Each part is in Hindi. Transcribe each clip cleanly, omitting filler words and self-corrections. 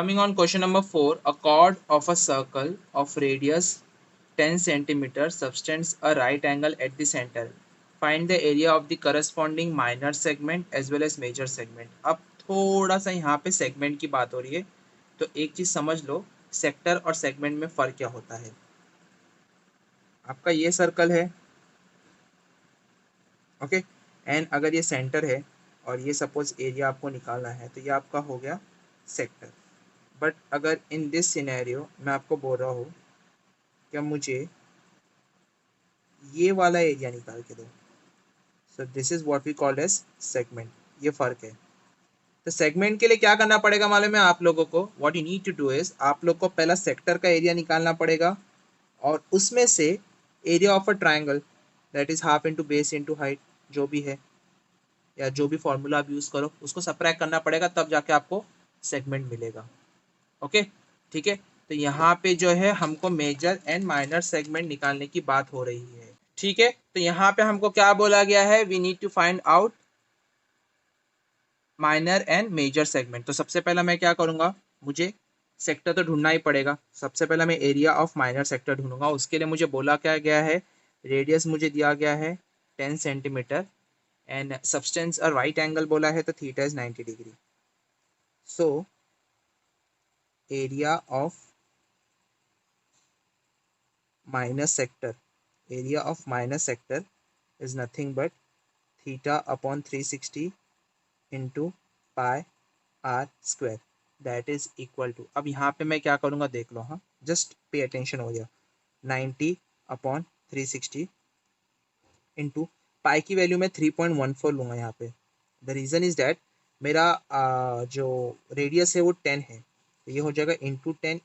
Coming on question number 4, a chord of a circle of radius 10 centimeter subtends a right angle at the center. Find the area of the corresponding minor segment as well as major segment. अब थोड़ा सा यहाँ पे सेगमेंट की बात हो रही है, तो एक चीज समझ लो, सेक्टर और सेगमेंट में फर्क क्या होता है। आपका ये सर्कल है, ओके, एंड अगर ये सेंटर है और ये सपोज एरिया आपको निकालना है, तो ये आपका हो गया सेक्टर। बट अगर इन दिस सिनेरियो मैं आपको बोल रहा हूँ क्या मुझे ये वाला एरिया निकाल के दो, so this is what we called edge segment. ये फर्क है। तो सेगमेंट के लिए क्या करना पड़ेगा मालूम है आप लोगों को, what you need to do is आप लोग को पहला सेक्टर का एरिया निकालना पड़ेगा और उसमें से area of a triangle that is half into base into height, जो भी है या जो भी फॉर्मूला आप यूज करो उसको सब्ट्रैक्ट करना पड़ेगा, तब जाके आपको सेगमेंट मिलेगा। ओके, ठीक है। तो यहाँ पे जो है हमको मेजर एंड माइनर सेगमेंट निकालने की बात हो रही है, ठीक है। तो यहाँ पे हमको क्या बोला गया है, we need to find out minor and major segment. तो सबसे पहला मैं क्या करूंगा, मुझे सेक्टर तो ढूंढना ही पड़ेगा। सबसे पहला मैं एरिया ऑफ माइनर सेक्टर ढूंढूंगा। उसके लिए मुझे बोला क्या गया है, रेडियस मुझे दिया गया है 10 सेंटीमीटर एंड सब्सटेंस और राइट एंगल बोला है, तो theta is 90 degree. So area of minus sector, area of minus sector is nothing but theta upon 360 into pi r square that is equal to, अब यहाँ पे मैं क्या करूँगा देख लो, हाँ जस्ट पे अटेंशन हो गया, 90 अपॉन 360 इंटू पाई की वैल्यू में 3.14 लूँगा यहाँ पे। द रीज़न इज डैट मेरा जो रेडियस है वो 10 है, तो ये हो जाएगा इंटू 10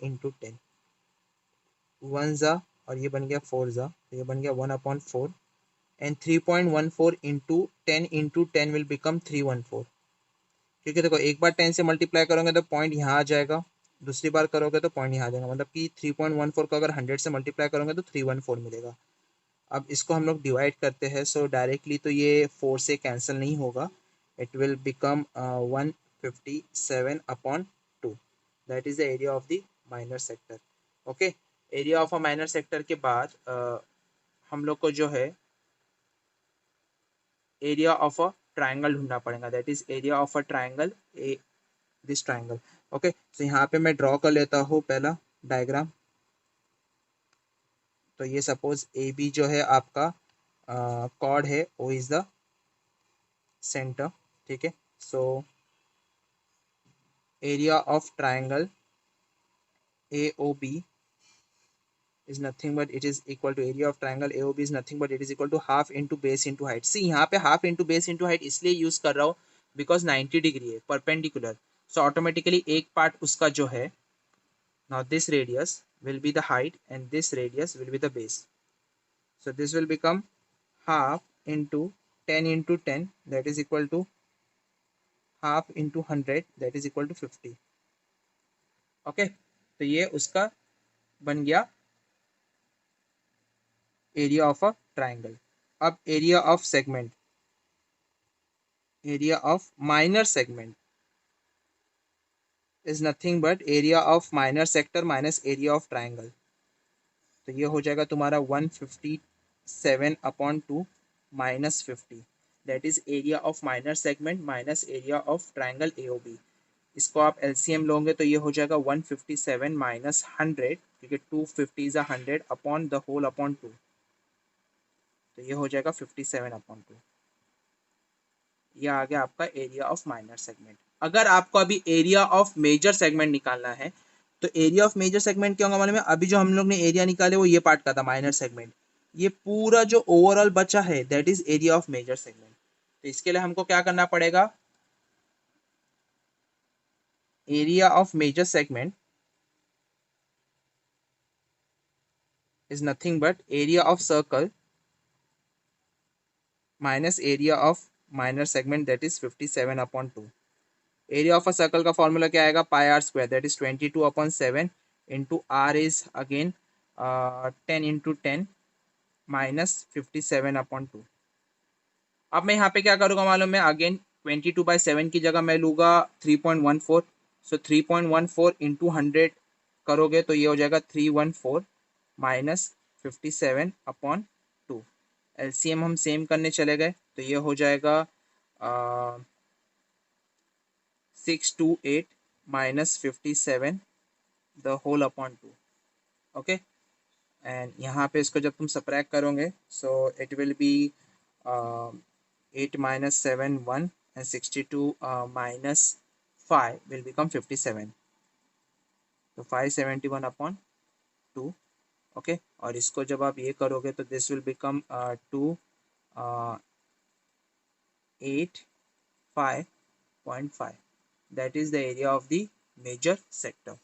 वन ज़ा और ये बन गया 4 ज़ा, तो ये बन गया 1/4 एंड 3.14 इंटू 10 विल बिकम 314। ठीक है, देखो एक बार 10 से मल्टीप्लाई करोगे तो पॉइंट यहाँ आ जाएगा, दूसरी बार करोगे तो पॉइंट यहाँ आ जाएगा, मतलब कि 3.14 को अगर 100 से मल्टीप्लाई करोगे तो 314 मिलेगा। अब इसको हम लोग डिवाइड करते हैं, सो डायरेक्टली तो ये 4 से कैंसिल नहीं होगा, it will become 157/2, that is the area of the minor sector. Okay, area of a minor sector के बाद हम लोग को जो है एरिया ऑफ अ ट्राइंगल ढूंढना पड़ेगा, that is area of a triangle, A this triangle. Okay, तो यहाँ पे मैं ड्रॉ कर लेता हूँ पहला डायग्राम। तो ये सपोज ए बी जो है आपका कॉर्ड है, ओ इज द सेंटर, ठीक है। So area of triangle A O B is nothing but it is equal to area of triangle AOB is nothing but it is equal to half into base into height। See यहाँ पे half into base into height इसलिए यूज कर रहा हूँ because 90 डिग्री है perpendicular, so automatically एक पार्ट उसका जो है, now this radius will be the height and this radius will be the base, so this will become half into 10 into 10 that is equal to half into 100 that is equal to 50। okay, तो ये उसका बन गया एरिया ऑफ अ ट्राइंगल। अब area of segment, area of minor segment is nothing but area of minor sector minus area of triangle, तो ये हो जाएगा तुम्हारा 157/2 minus 50, that is area of minor segment minus area of triangle AOB. इसको आप एलसीएम लोगे तो ये हो जाएगा 157 माइनस 100, क्योंकि 250 is 100 upon the whole upon 2, तो ये हो जाएगा 57/2। यह आ गया आपका एरिया ऑफ माइनर सेगमेंट। अगर आपको अभी एरिया ऑफ मेजर सेगमेंट निकालना है, तो एरिया ऑफ मेजर सेगमेंट क्या होगा मालूम है, अभी जो हम लोग ने एरिया निकाले वो ये पार्ट का था माइनर सेगमेंट, ये पूरा जो ओवरऑल बचा है that is area of major segment. तो इसके लिए हमको क्या करना पड़ेगा, area of major segment is nothing but area of circle minus area of minor segment that is 57/2। Area of a circle का फॉर्मूला क्या आएगा, pi R square that is 22/7 into R is again 10 into 10 minus 57/2। अब मैं यहाँ पे क्या करूँगा मालूम है, अगेन 22/7 की जगह मैं लूँगा 3.14, सो 3.14 इंटू 100 करोगे तो ये हो जाएगा 314 माइनस 57 अपॉन 2। एलसीएम हम सेम करने चले गए तो ये हो जाएगा 628 minus 57 the whole upon 2। Okay, and यहाँ पे इसको जब तुम सब्ट्रैक्ट करोगे so it will be 8 minus 7 1 and 62 minus 5 will become 57, तो 571 अपॉन 2। ओके, और इसको जब आप ये करोगे तो this will become 285.5, that is the area of the major sector.